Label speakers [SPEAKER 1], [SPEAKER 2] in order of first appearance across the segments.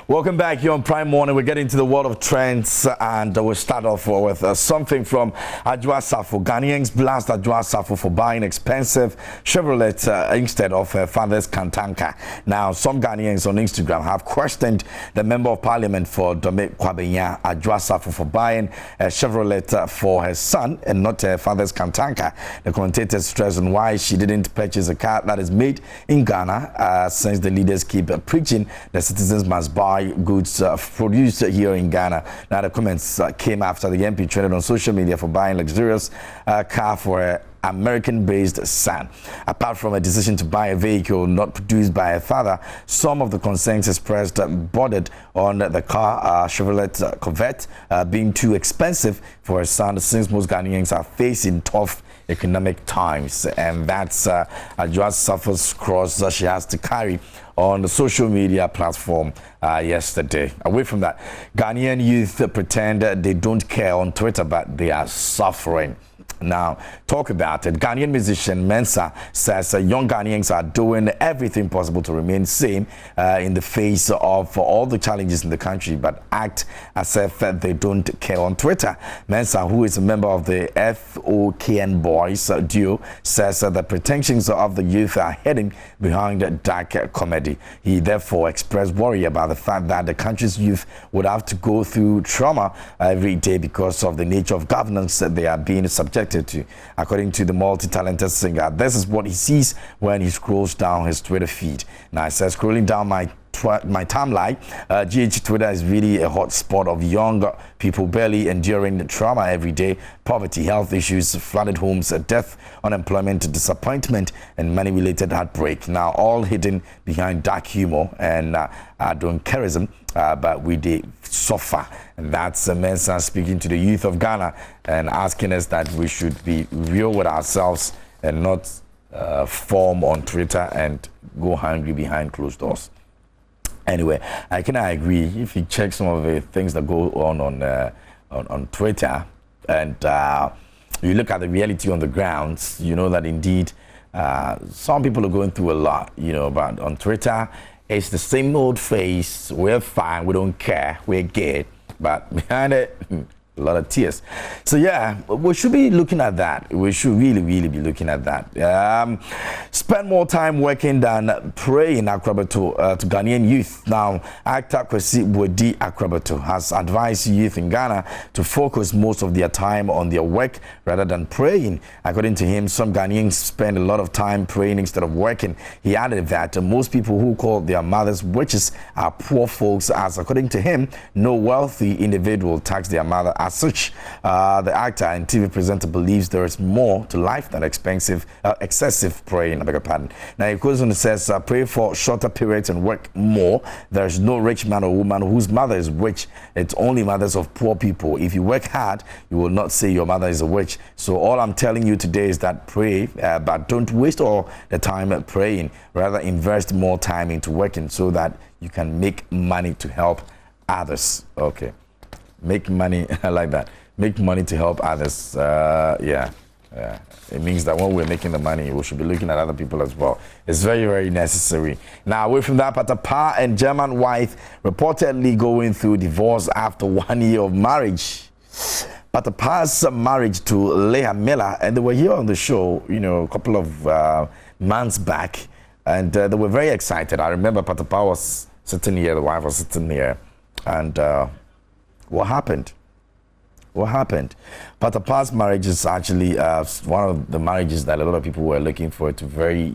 [SPEAKER 1] Welcome back here on Prime Morning. We're getting to the world of trends, and we'll start off with something from Adwoa Safo. Ghanaians blast Adwoa Safo for buying expensive Chevrolet instead of her father's Kantanka. Now, some Ghanaians on Instagram have questioned the Member of Parliament for Dome Kwabenya, Adwoa Safo, for buying a Chevrolet for her son and not her father's Kantanka. The commentators stress on why she didn't purchase a car that is made in Ghana, since the leaders keep preaching the citizens must buy goods produced here in Ghana. Now, the comments came after the MP trended on social media for buying luxurious car for her American-based son. Apart from a decision to buy a vehicle not produced by her father, some of the concerns expressed bordered on the car, Chevrolet Corvette, being too expensive for her son, since most Ghanaians are facing tough economic times, and that's Adwoa Safo's cross that she has to carry on the social media platform yesterday. Away from that, Ghanaian youth pretend they don't care on Twitter, but they are suffering. Now, talk about it. Ghanaian musician Mensa says young Ghanaians are doing everything possible to remain sane in the face of all the challenges in the country, but act as if they don't care on Twitter. Mensa, who is a member of the FOKN Boys duo, says the pretensions of the youth are heading behind dark comedy. He therefore expressed worry about the fact that the country's youth would have to go through trauma every day because of the nature of governance that they are being subjected to. According to the multi-talented singer, this is what he sees when he scrolls down his Twitter feed. Now, he says, scrolling down my timeline, GH Twitter is really a hot spot of young people barely enduring the trauma every day: poverty, health issues, flooded homes, death, unemployment, disappointment, and money-related heartbreak. Now, all hidden behind dark humor and adonkerism, but we did suffer. And that's Mensa speaking to the youth of Ghana and asking us that we should be real with ourselves and not form on Twitter and go hungry behind closed doors. Anyway, I agree. If you check some of the things that go on Twitter, and you look at the reality on the ground, you know that indeed some people are going through a lot. But on Twitter, it's the same old face. We're fine. We don't care. We're good. But behind it, a lot of tears. So yeah, we should be looking at that. We should really be looking at that. Spend more time working than praying, Akrabato, to Ghanaian youth. Now, actor Kwesi Bwedi Akrabato has advised youth in Ghana to focus most of their time on their work rather than praying. According to him, some Ghanaians spend a lot of time praying instead of working. He added that most people who call their mothers witches are poor folks, as according to him, no wealthy individual tax their mother. As such, the actor and TV presenter believes there is more to life than excessive praying. I beg your pardon. Now, he goes on and says, pray for shorter periods and work more. There is no rich man or woman whose mother is witch. It's only mothers of poor people. If you work hard, you will not say your mother is a witch. So all I'm telling you today is that pray, but don't waste all the time praying. Rather, invest more time into working so that you can make money to help others. Okay. Make money, I like that. Make money to help others. Yeah. It means that when we're making the money, we should be looking at other people as well. It's very necessary. Now, away from that, Patapa and German wife reportedly going through divorce after 1 year of marriage. Patapa's marriage to Leah Miller, and they were here on the show, a couple of months back, and they were very excited. I remember Patapa was sitting here, the wife was sitting here, and what happened? Patapa's marriage is actually one of the marriages that a lot of people were looking for to very,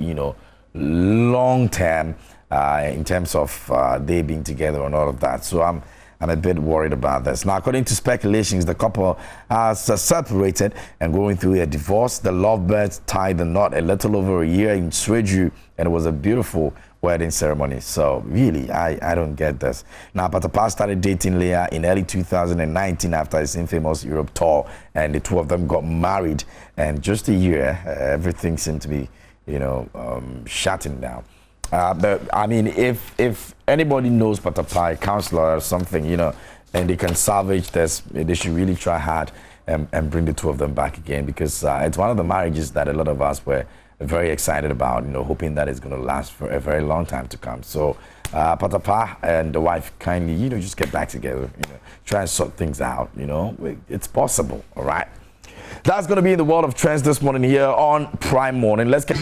[SPEAKER 1] long term in terms of they being together and all of that. So I'm a bit worried about this. Now, according to speculations, the couple has separated and going through a divorce. The lovebirds tied the knot a little over a year in Sreju, and it was a beautiful wedding ceremony. So really, I don't get this. Now, Patapa started dating Leah in early 2019 after his infamous Europe tour, and the two of them got married. And just a year, everything seemed to be, shutting down. But I mean, if anybody knows Patapa, a counselor or something, and they can salvage this, they should really try hard and bring the two of them back again, because it's one of the marriages that a lot of us were very excited about, hoping that it's going to last for a very long time to come. So Patapa and the wife kindly, just get back together, try and sort things out, it's possible, all right? That's going to be in the world of trends this morning here on Prime Morning. Let's get